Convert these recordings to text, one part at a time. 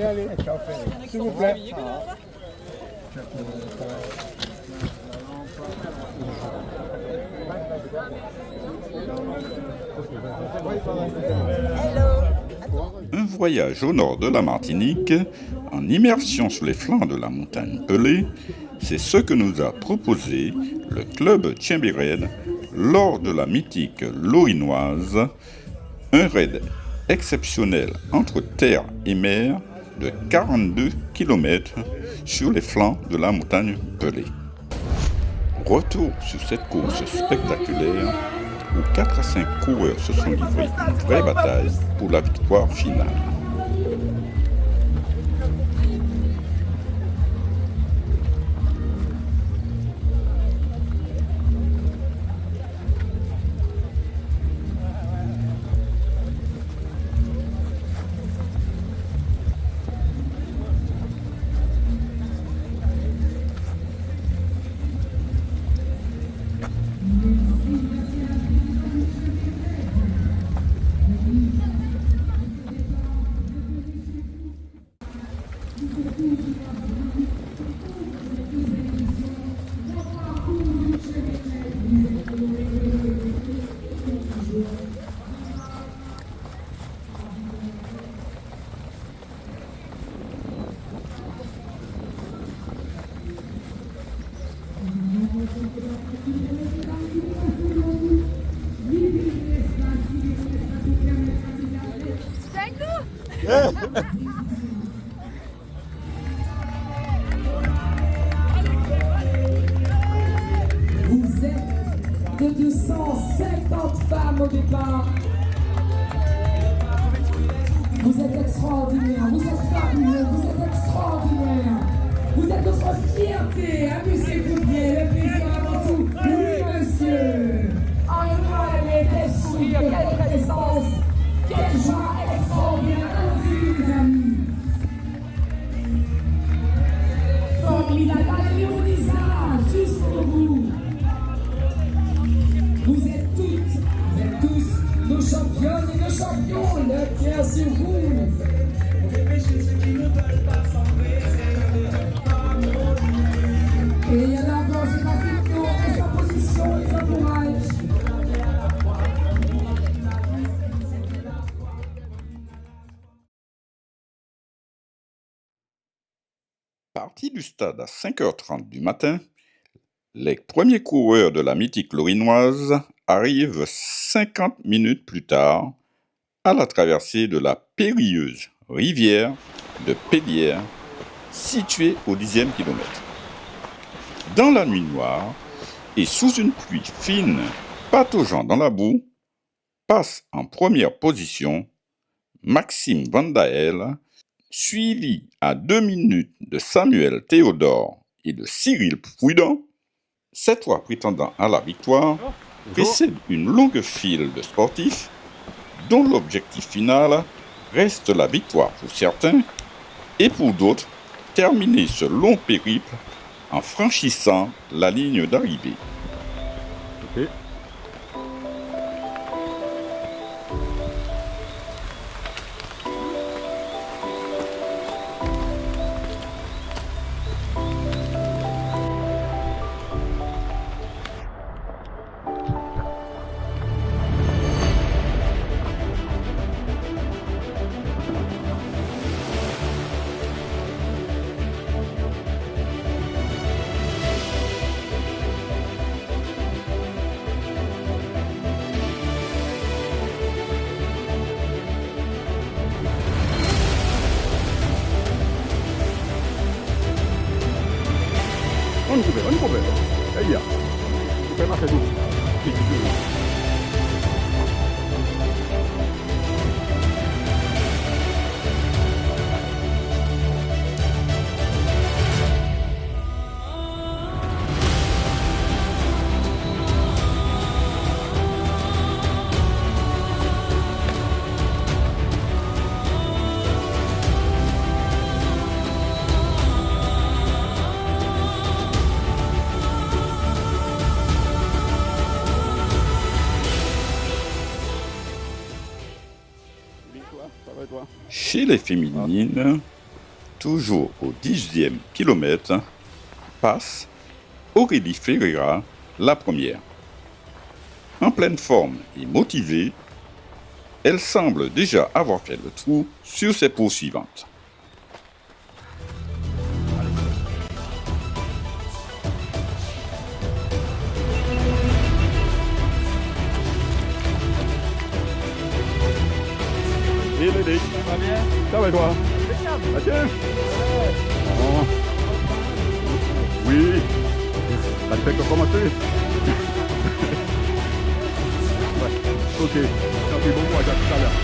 allez, s'il vous plaît. Un voyage au nord de la Martinique, en immersion sur les flancs de la montagne Pelée, c'est ce que nous a proposé le club Tchimbired lors de la mythique Lorinoise, un raid exceptionnel entre terre et mer de 42 km sur les flancs de la montagne Pelée. Retour sur cette course spectaculaire où 4 à 5 coureurs se sont livrés une vraie bataille pour la victoire finale. Vous êtes de 250 femmes au départ. Vous êtes extraordinaire, vous êtes fabuleux, vous êtes extraordinaire. Vous êtes notre fierté, amusez-vous bien, le plaisir avant tout. Oui, monsieur. En une quel sourire, quelle présence, quelle joie extraordinaire, ainsi, les amis. Formidable, allez au visage, jusqu'au bout. Vous êtes toutes, vous êtes tous nos championnes et nos champions, le cœur sur vous. Et il y en a encore, c'est pas fini, on reste en position, les encourage. Parti du stade à 5h30 du matin, les premiers coureurs de la mythique lorinoise arrivent 50 minutes plus tard à la traversée de la périlleuse rivière de Pélière, située au 10e kilomètre. Dans la nuit noire et sous une pluie fine pataugeant dans la boue, passe en première position Maxime Van Dael, suivi à 2 minutes de Samuel Théodore et de Cyril Prudent. Cette fois prétendant à la victoire, précède une longue file de sportifs dont l'objectif final reste la victoire pour certains et pour d'autres, terminer ce long périple en franchissant la ligne d'arrivée. Ok. Non problème. Eh bien, vous faites marcher tout. Chez les féminines, Toujours au 10e kilomètre, passe Aurélie Ferreira, la première. En pleine forme et motivée, elle semble déjà avoir fait le trou sur ses poursuivantes. Et Lédé, Ça va bien? ça va et toi? Ok. Bon. Oui. Ça ne fait que commencer. Ouais. Ok. Merci beaucoup, à tout à l'heure.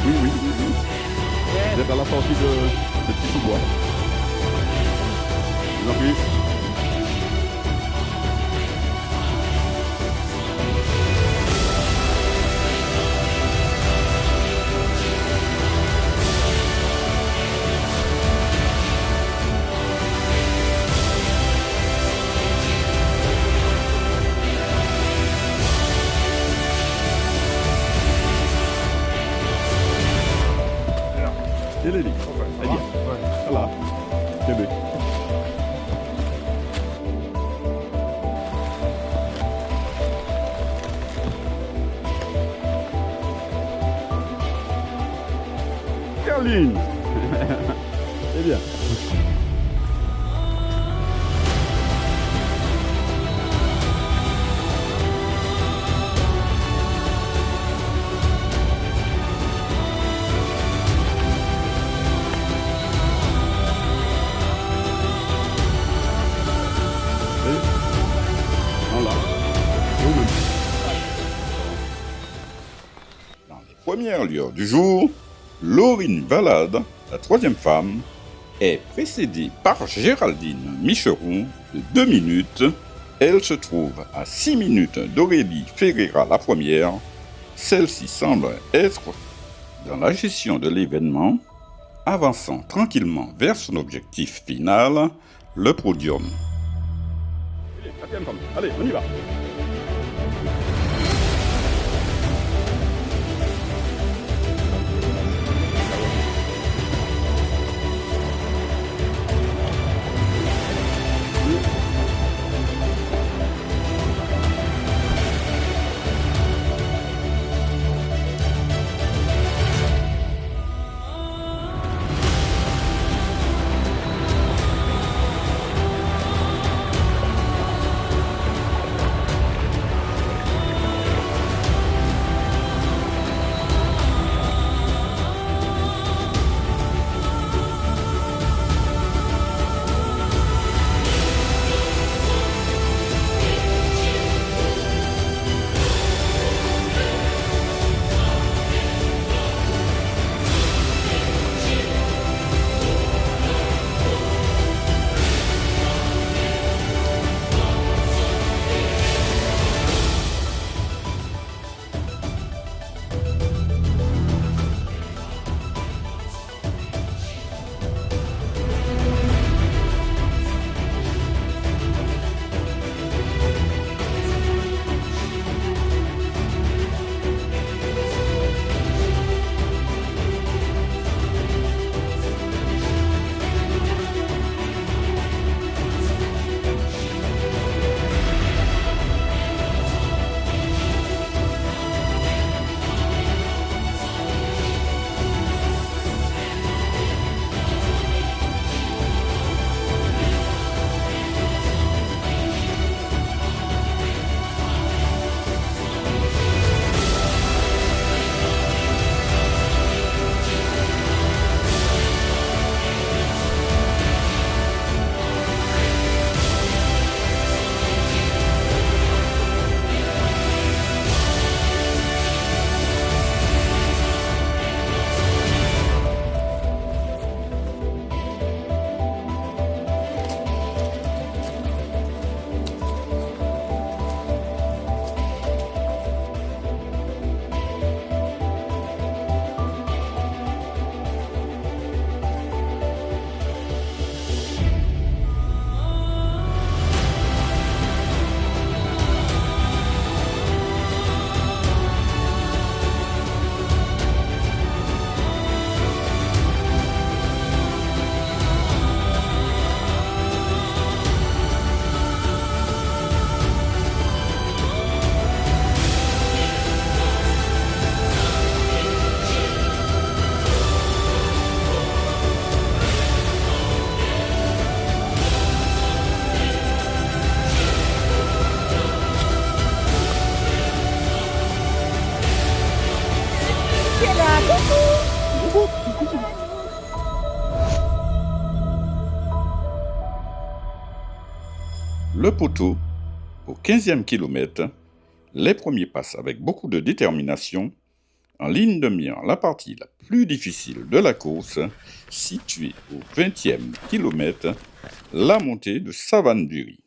Oui, oui, oui, oui. Vous êtes à la sortie de Petit Sous-Bois. Je vous en prie. Et Lédé. Allez, bien. Voilà. C'est bien. Caroline. C'est bien. Voilà. Dans les premières lueurs du jour, Laurine Valade, la troisième femme, est précédée par Géraldine Micheron de 2 minutes. Elle se trouve à 6 minutes d'Aurélie Ferreira, la première. Celle-ci semble être dans la gestion de l'événement, avançant tranquillement vers son objectif final, le podium. Quatrième femme. Allez, on y va. qui est là. Coucou. Le poteau, au 15e kilomètre, les premiers passent avec beaucoup de détermination, en ligne de mire la partie la plus difficile de la course, située au 20e kilomètre, la montée de Savane-du-Riz.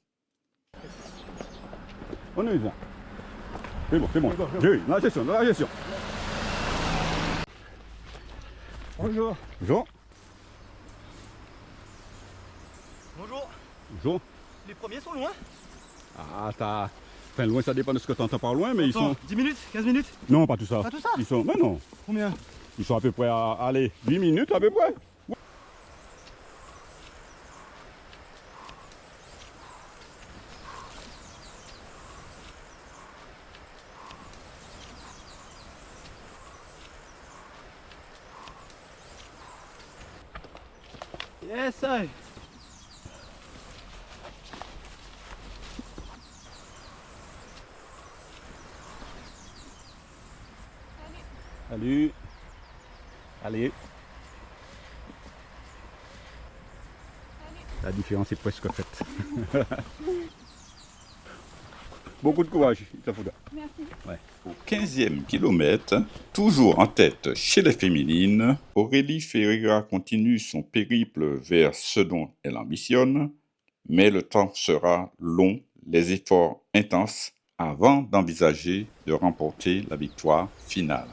On y va. C'est bon. J'ai la gestion, Bonjour. Bonjour. Les premiers sont loin. Ah, ça... Enfin, loin, ça dépend de ce que tu entends par loin, mais ils sont... 10 minutes, 15 minutes. Non, pas tout ça. Pas tout ça. Ils sont... Mais non. Combien? Ils sont à peu près à... Allez, 8 minutes à peu près. Yes, I. Salut. Allez. La différence est presque faite. Beaucoup de courage, il t'en faudra. Au 15e kilomètre, toujours en tête chez les féminines, Aurélie Ferreira continue son périple vers ce dont elle ambitionne, mais le temps sera long, les efforts intenses, avant d'envisager de remporter la victoire finale.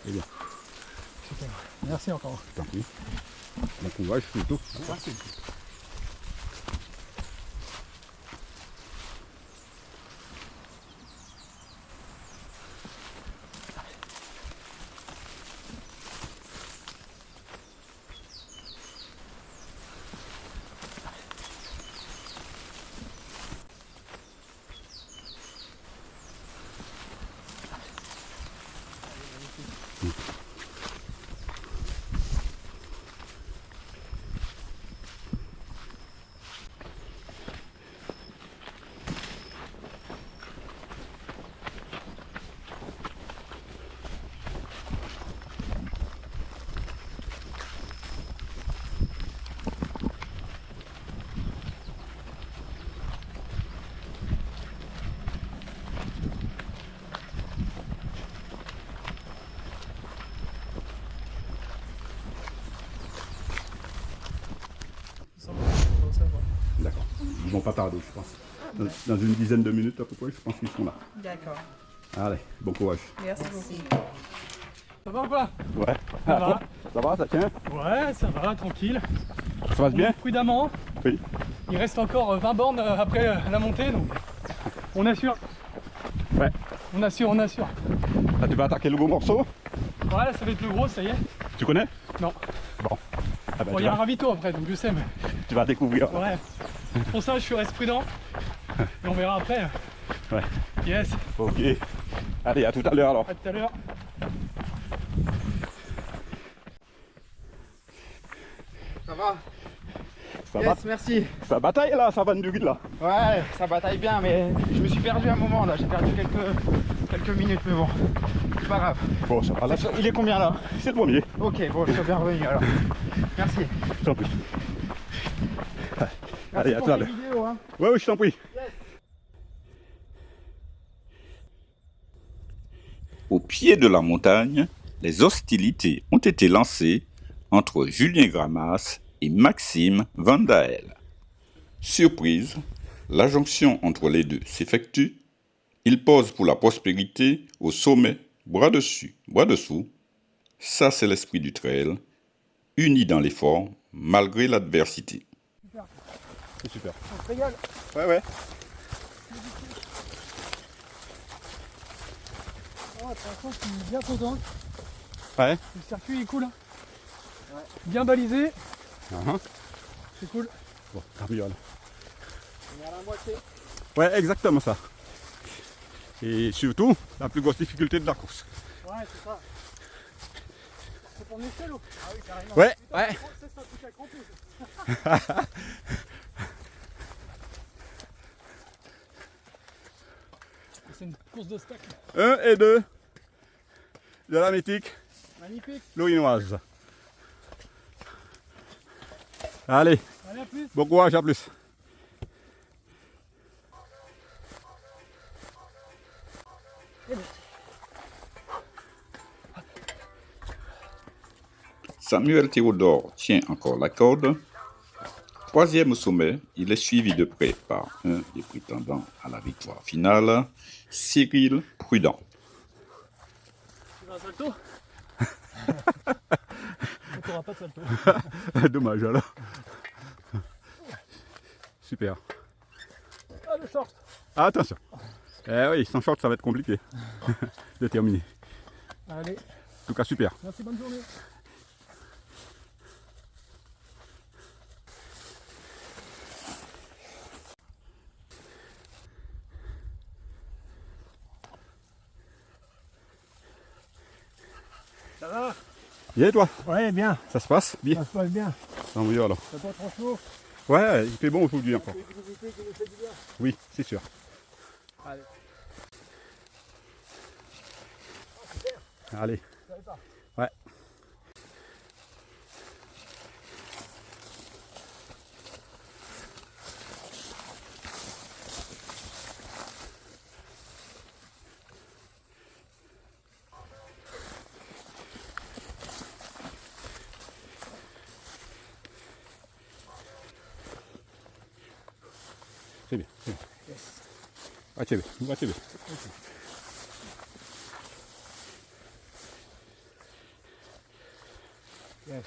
C'est bien. Super. Merci encore. Tant pis. Bon courage plutôt. Merci. D'accord. Ils vont pas tarder, je pense. Dans une dizaine de minutes à peu près, je pense qu'ils sont là. D'accord. Allez, bon courage. Merci beaucoup. Ça va ou pas? Ouais. Ça va. Ça va, ça tient? Ouais, ça va, tranquille. Ça se passe bien? Prudemment. Oui. Il reste encore 20 bornes après la montée, donc on assure. Ouais. On assure. Là, tu vas attaquer le gros morceau? Voilà, ça va être le gros, ça y est. Tu connais? Non. Bon. Ah ben, Bon, il y a un ravito après, donc je sais, mais tu vas découvrir. ouais. Pour ça, je reste prudent. Et on verra après. Ouais. Yes. Ok. Allez, à tout à l'heure alors. À tout à l'heure. Ça va? Ça Yes, merci. Ça bataille là, ça va du guide là. Ouais, ça bataille bien, mais je me suis perdu un moment là. J'ai perdu quelques minutes, mais bon, c'est pas grave. Bon, ça va là. Il est combien là? C'est le premier. Ok, bon, je suis bien revenu alors. Merci. Je t'en prie. Allez, à Merci tout à pour l'heure. les vidéos, hein. Ouais, je t'en prie. Au pied de la montagne, les hostilités ont été lancées entre Julien Grammas et Maxime Van Dael. Surprise, la jonction entre les deux s'effectue. Ils posent pour la prospérité au sommet, bras dessus, bras dessous. Ça, c'est l'esprit du trail, unis dans l'effort, malgré l'adversité. C'est super. On se régale. Ouais. Oh, de toute façon, je suis bien content. Ouais. Le circuit est cool. Hein. bien balisé, Ah, c'est cool. bon, tant mieux alors. On est à la moitié. Ouais, exactement ça. Et surtout, la plus grosse difficulté de la course. Ouais, c'est ça. C'est pour monter l'eau. Ah oui, carrément. Ouais, Putain, ouais. c'est ça, tout à cramper. C'est une course d'obstacles. 1 et 2 de la mythique Magnifique. Lorinoise. Allez, Allez, à plus. bon courage, à plus. Samuel Théodore tient encore la corde. Troisième au sommet, il est suivi de près par un des prétendants à la victoire finale, Cyril Prudent. Tu veux un salto? On n'aura pas de salto. Dommage alors. Super. Ah, le short. Ah, attention. Eh oui, sans short, ça va être compliqué de terminer. Allez, En tout cas, super. merci, bonne journée. Ça va? Bien et toi? Ouais, bien. Ça se passe bien? Ça se passe bien. Tant mieux alors. C'est pas trop chaud. Ouais, il fait bon aujourd'hui encore. C'est l'humidité qui nous fait du bien. Oui, c'est sûr. Allez. Allez. Ça va pas. Ouais. C'est bien, c'est bien. Va bien, va bien. Yes.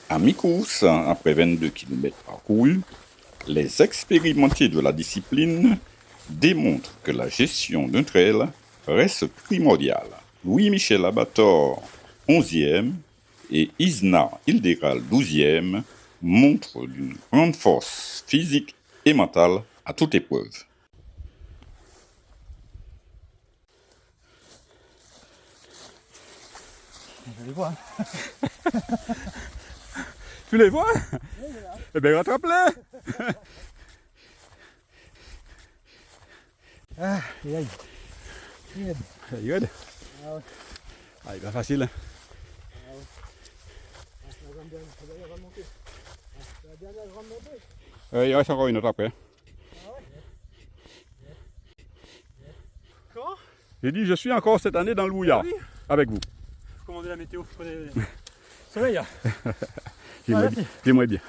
À mi-course, après 22 km parcourus, les expérimentés de la discipline démontrent que la gestion d'un trail reste primordiale. Louis-Michel Abator, 11e, et Isna Hildéral, 12e, montrent d'une grande force physique et mentale à toute épreuve. Je les vois. Tu les vois? Eh bien, rattrape-les! Ah, et aïe. Good. Good. Ah ouais. Ah, il va facile. La dernière grande montée. La dernière grande montée. Il reste encore une autre après. Comment? J'ai dit, je suis encore cette année dans le brouillard. Oui. Avec vous. Je commandais la météo. Je connais. Soleil. J'aimerais bien. J'aimerais bien.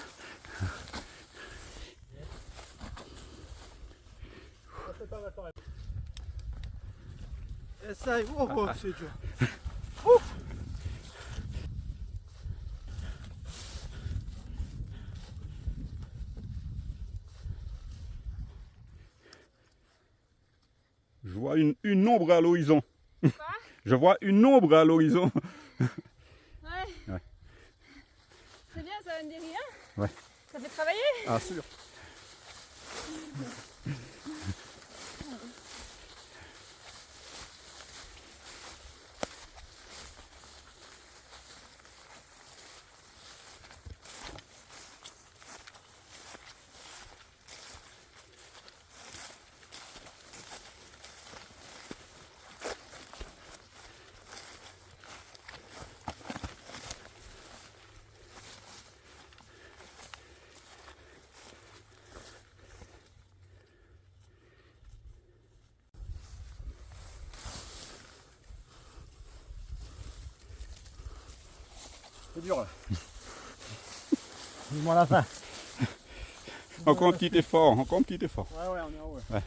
Et ça, oh, oh, c'est dur. Je vois une ombre à l'horizon. Je vois une ombre à l'horizon. Ouais. Ouais. C'est bien, ça me dit rien. Ouais. Ça fait travailler. Ah, sûr. C'est dur là. Dis-moi la fin. Encore un petit effort, encore un petit effort. Ouais, ouais, on est en haut. Ouais. Ouais.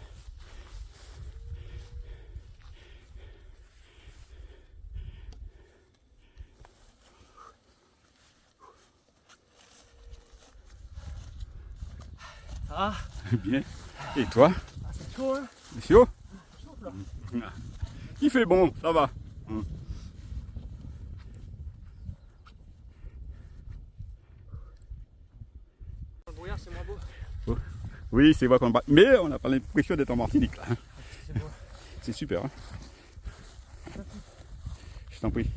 Ça va? Bien. Et toi? Ah, c'est chaud, hein? C'est chaud? Chaud là. Il fait bon, ça va. brouillard, c'est moins beau. Oui, c'est vrai qu'on bat. Mais on n'a pas l'impression d'être en Martinique là. C'est beau. C'est super. Hein. Je t'en prie.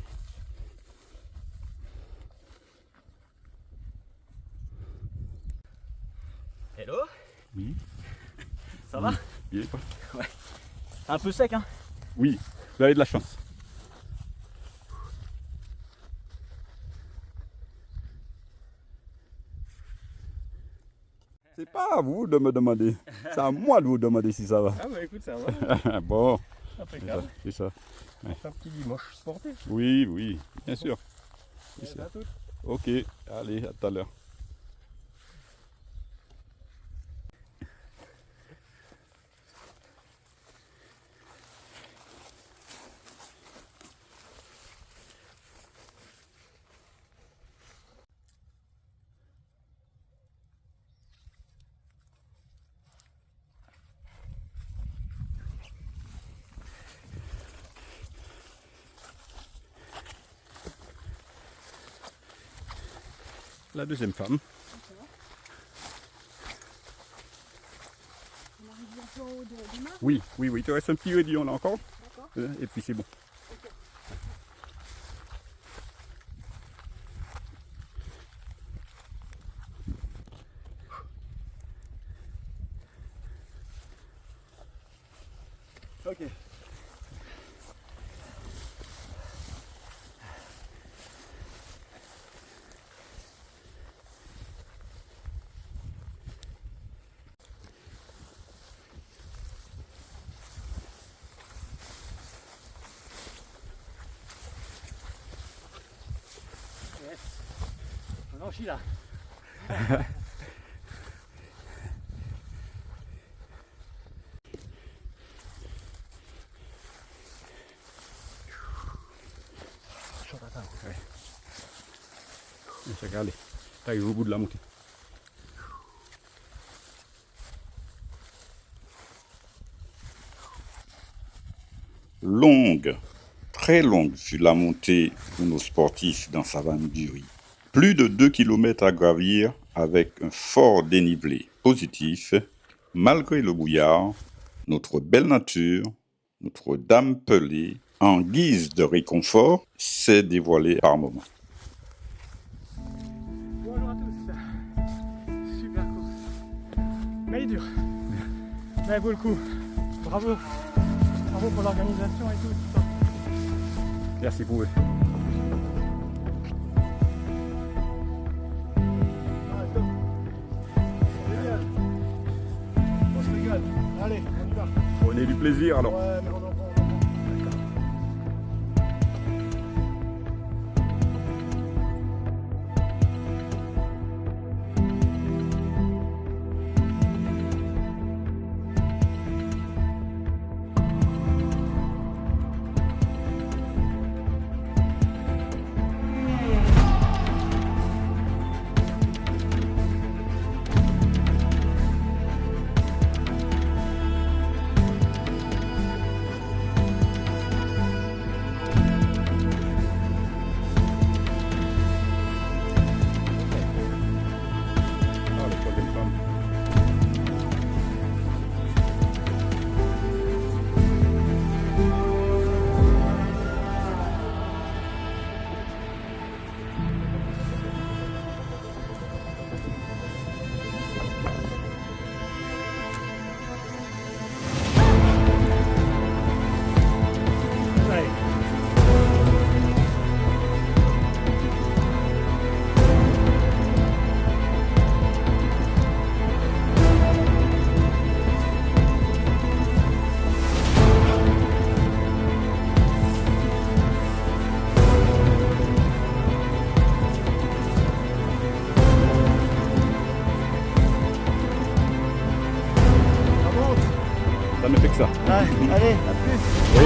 Hello, Oui. ça va? Bien, quoi. Un peu sec, hein? Oui, vous avez de la chance. C'est pas à vous de me demander. C'est à moi de vous demander si ça va. Ah bah écoute, ça va. Bon, Impeccable. c'est ça. C'est un petit dimanche sportif. Oui, oui, bien sûr. C'est Et ça. à toutes. Ok, allez, à tout à l'heure. La deuxième femme. Oui, oui, oui, il te reste un petit raidillon là encore. Et puis c'est bon. Ok. On en chie là. Allez, t'arrives au bout de la montée. Longue, très longue fut la montée pour nos sportifs dans Savane du Riz. Plus de 2 km à gravir avec un fort dénivelé positif, malgré le brouillard, notre belle nature, notre dame pelée, en guise de réconfort, s'est dévoilée par moments. Bonjour à tous. Super course. Mais il est dur. Mais il vaut le coup. Bravo. Bravo pour l'organisation et tout. Merci pour eux. On se régale. Allez, on y va. Prenez du plaisir alors. Ouais, mais on en prend. Ah, la troisième femme. Ça ne fait que ça. Ouais, allez, à plus. Oui.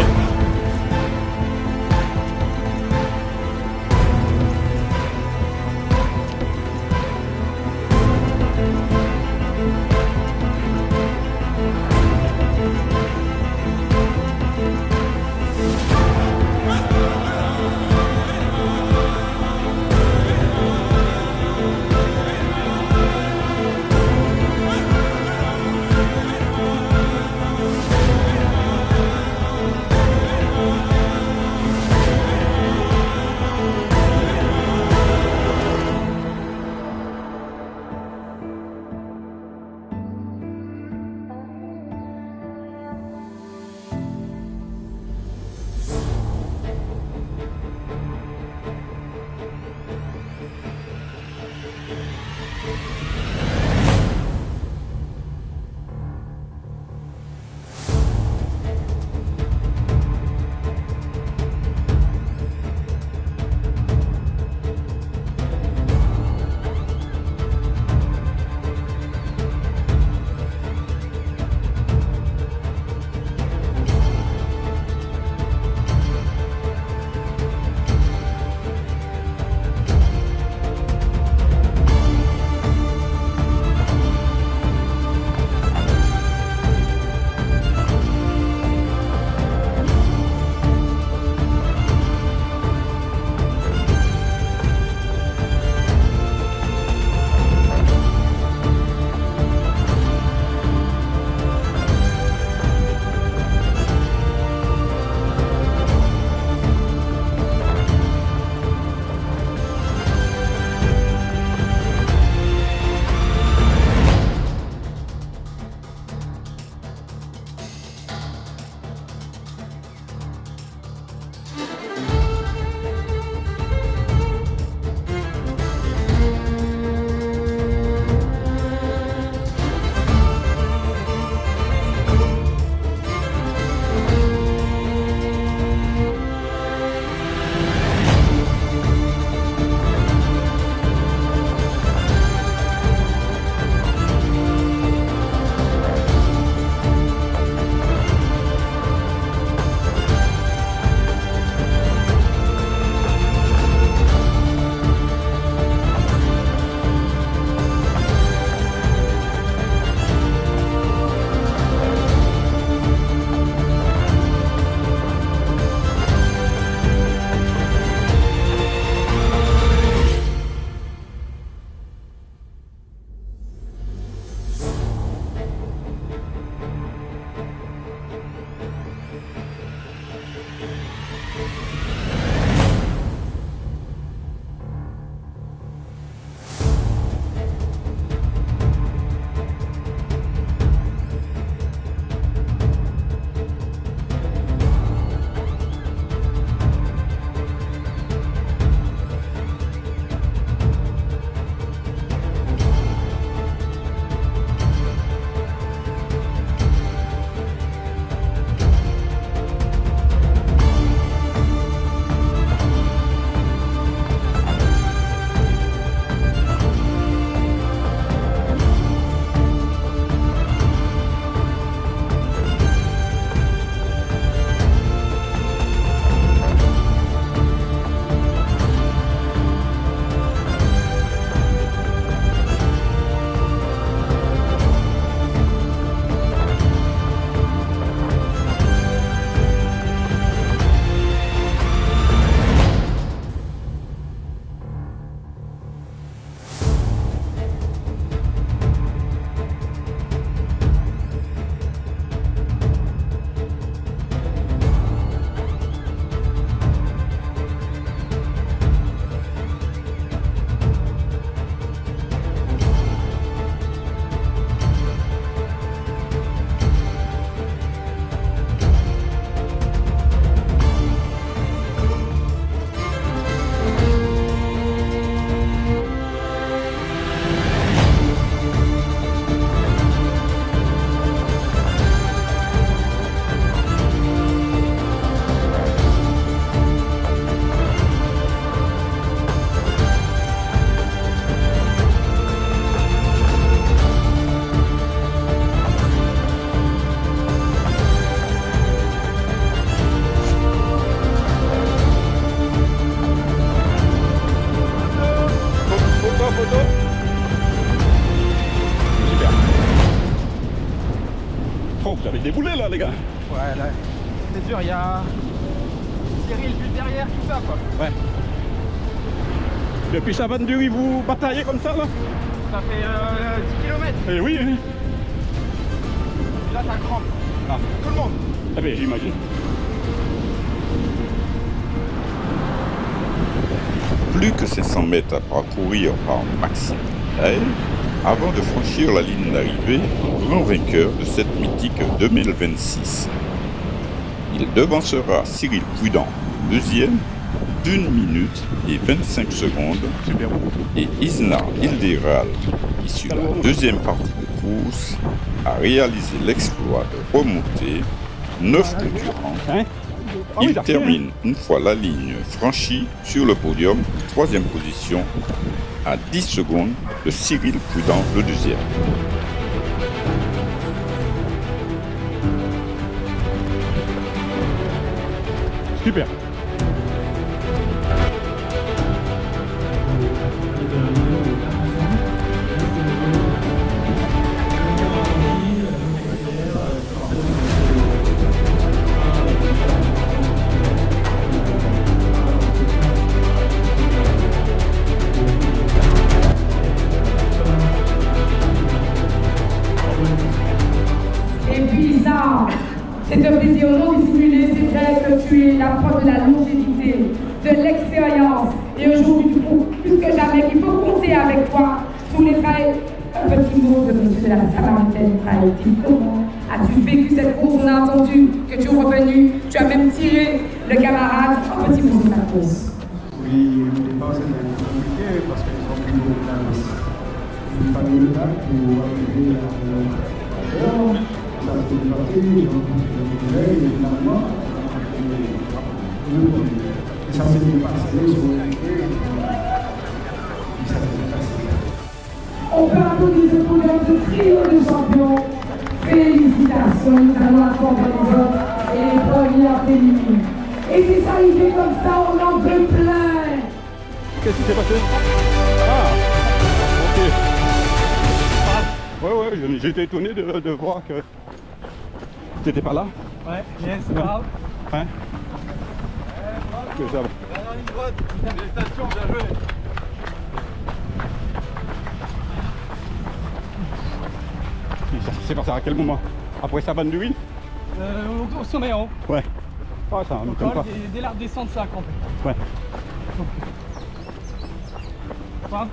déboulé là, les gars. Ouais, là, c'est dur, il y a Cyril juste derrière, tout ça, quoi. Ouais. Depuis Savane-du-Riz, vous bataillez comme ça là? Ça fait 10 km. Eh oui, oui. Là, ça crampe. Ah. Tout le monde. Eh bien, j'imagine. Plus que 500 mètres à parcourir par Maxime Laël avant de franchir la ligne d'arrivée au grand vainqueur de cette mythique 2026. Il devancera Cyril Prudent, deuxième, d'1 minute et 25 secondes, Super. et Isna Hilderal, issu de la deuxième partie de course, a réalisé l'exploit de remonter 9 concurrents. Hein? Ah oui, Il t'as repris, termine une fois la ligne franchie sur le podium, troisième position, à 10 secondes de Cyril Prudent, le deuxième. Super. Épuisant. C'est un plaisir non dissimulé, c'est vrai que tu es la preuve de la longévité, de l'expérience. Et aujourd'hui, plus que jamais, il faut compter avec toi sur les trails. Un petit mot de monsieur de la Samaritaine Trail. Comment as-tu vécu cette course? On a entendu que tu es revenu, tu as même tiré le camarade. Un petit mot de ta course. Oui, au départ c'était compliqué parce qu'ils ont pris de place. Il fallait là pour arriver à l'heure. Ça s'est passé, ils ont continué et finalement, et ça s'est passé, ils sont arrivés et ça s'est passé. On peut applaudir ce podium de trio de champions. Félicitations, nous allons attendre les autres et les premières féminines. Et c'est arrivé comme ça, on en veut plein. Qu'est-ce qui s'est passé? Ah, ok. Ouais, j'étais étonné de voir que t'étais pas là. Ouais, yes, c'est pas grave. Hein? Que ça va. Dernière ligne droite. Félicitations, bien joué. Ça s'est passé à quel moment? Après Savane-du-Riz? Au sommet en haut. Ouais. Ah, ça ne m'étonne pas. Dès la redescente, ça a crampé. Ouais. Quoi?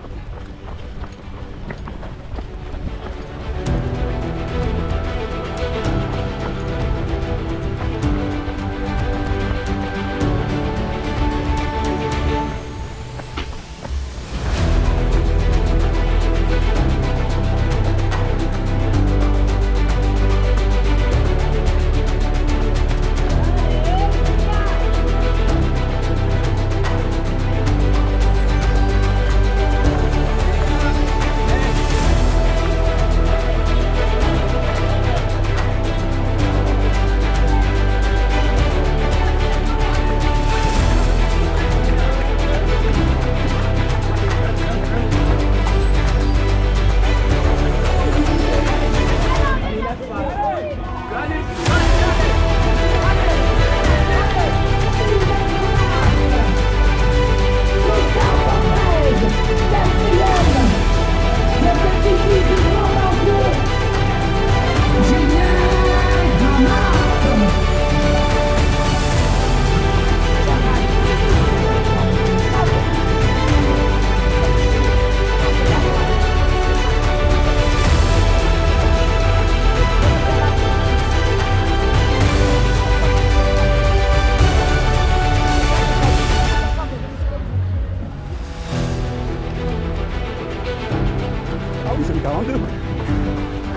Ah oui, c'est le 42.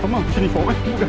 Comment? Fini fort, hein, mon gars?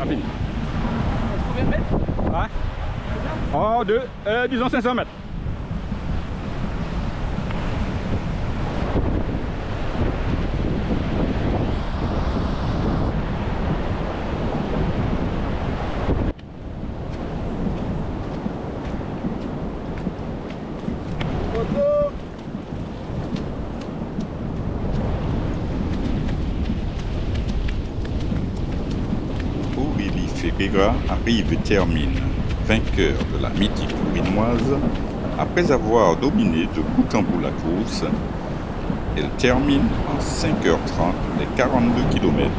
fini. Combien de mètres? Ouais. Oh, disons 500 mètres. Aurélie Ferreira arrive et termine vainqueur de la mythique lourinoise. Après avoir dominé de bout en bout la course, elle termine en 5h30 les 42 km.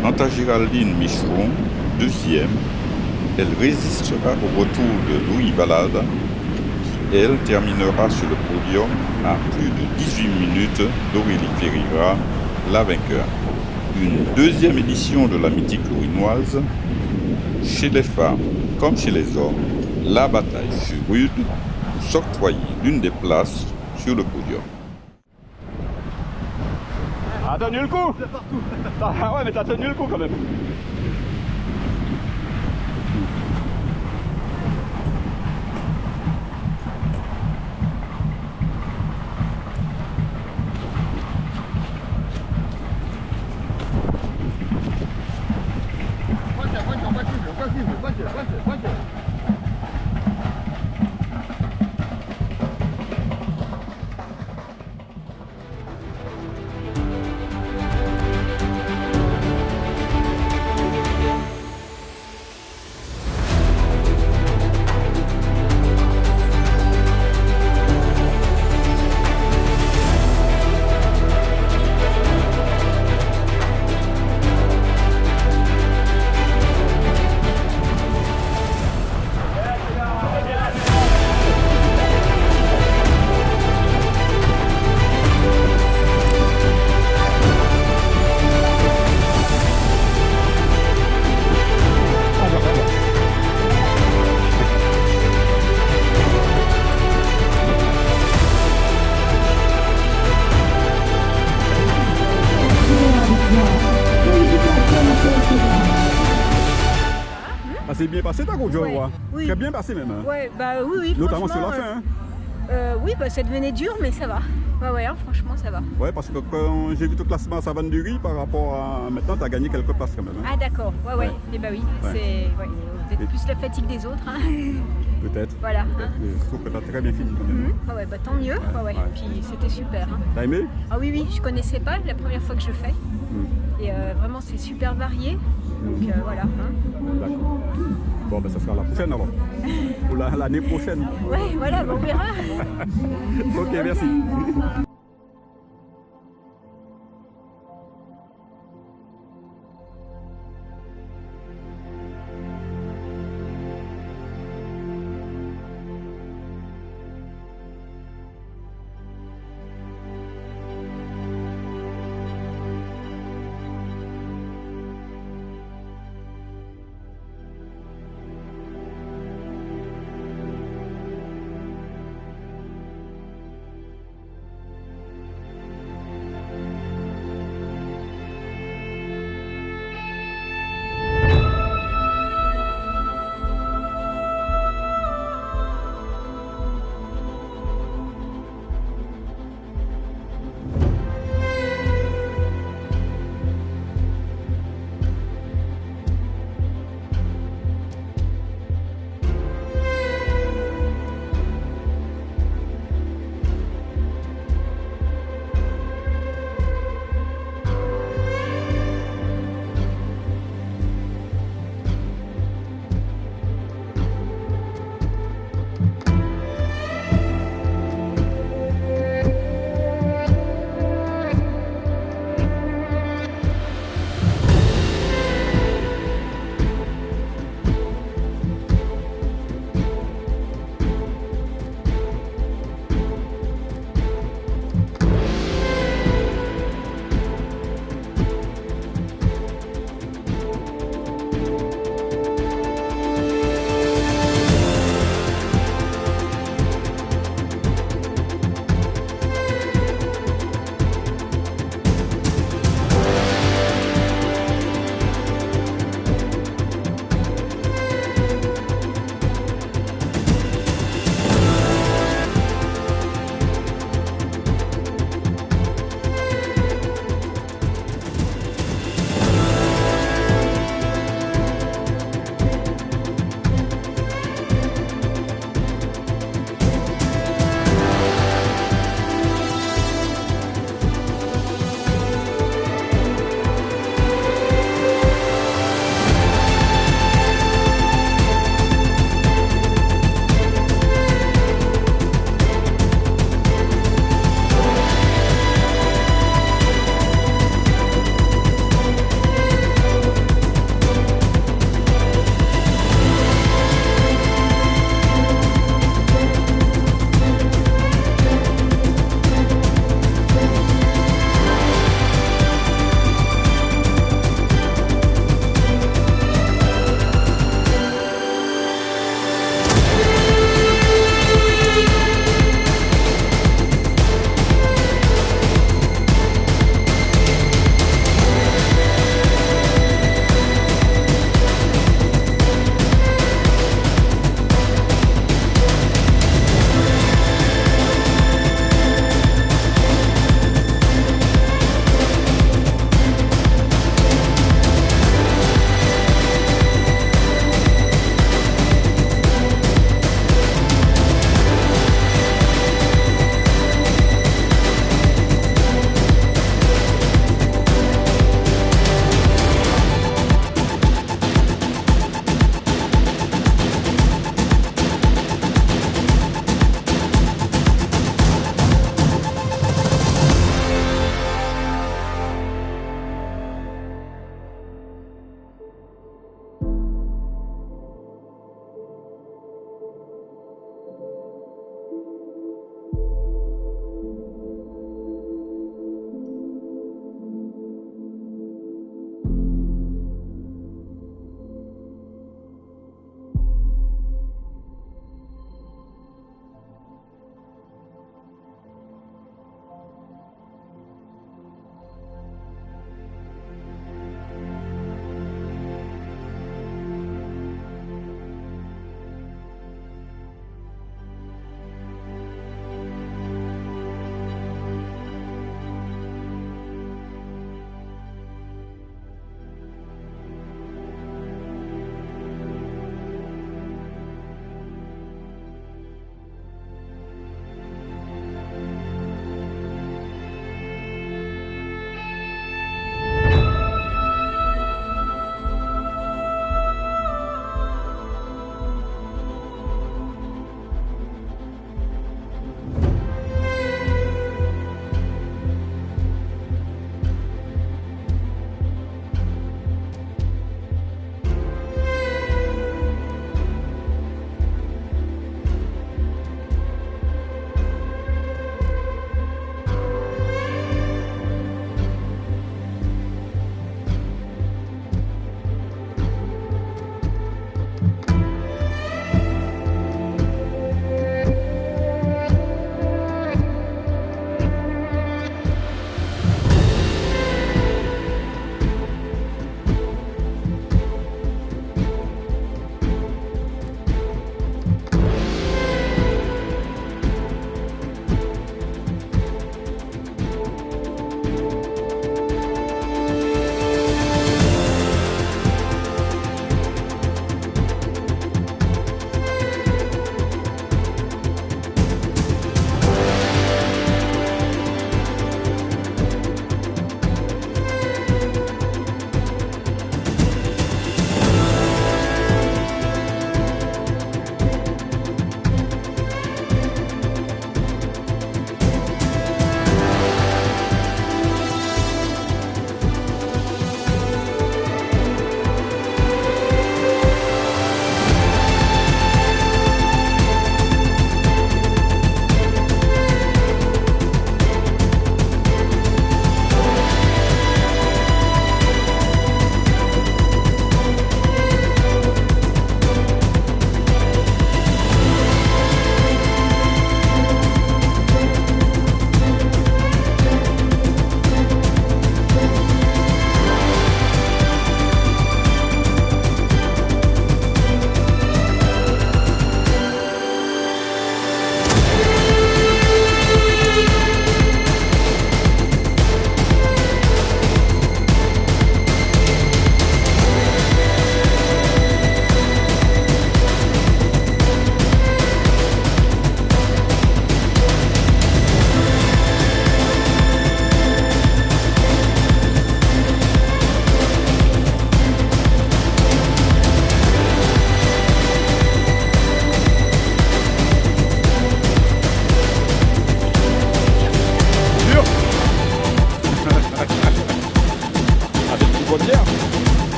Quant à Géraldine Micheron, deuxième, elle résistera au retour de Louis Valade, qui elle terminera sur le podium à plus de 18 minutes d'Aurélie Ferreira, la vainqueur. Une deuxième édition de la mythique lourinoise. Chez les femmes comme chez les hommes, la bataille fut rude pour s'octroyer l'une des places sur le podium. Ah, t'as tenu le coup? Ah ouais, mais t'as tenu le coup quand même. Ça s'est bien passé ta course, je vois. Oui. Très bien passé même. Hein. Ouais, bah oui, Notamment sur la franchement, fin. oui, bah ça devenait dur, mais ça va. Ouais, hein, franchement, ça va. Ouais, parce que quand j'ai vu ton classement à Savane du Riz par rapport à maintenant, tu as gagné quelques places quand même. Hein. Ah d'accord, ouais. Et bah oui, Ouais. c'est peut-être plus la fatigue des autres. Hein. Peut-être. Voilà. Hein. Je trouve que tu as très bien fini quand même. Ouais, bah tant mieux. Ouais. Puis c'était super. Hein. T'as aimé? Ah oui, je connaissais pas la première fois que je fais. Et vraiment, c'est super varié. Donc voilà. Hein. D'accord. Bon, ben ça sera la prochaine alors. Ou l'année prochaine. Ouais, voilà, on verra. Ok, merci.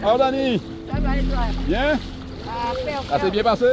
Alors Dani, Ça va et toi? bien? Ça s'est bien passé?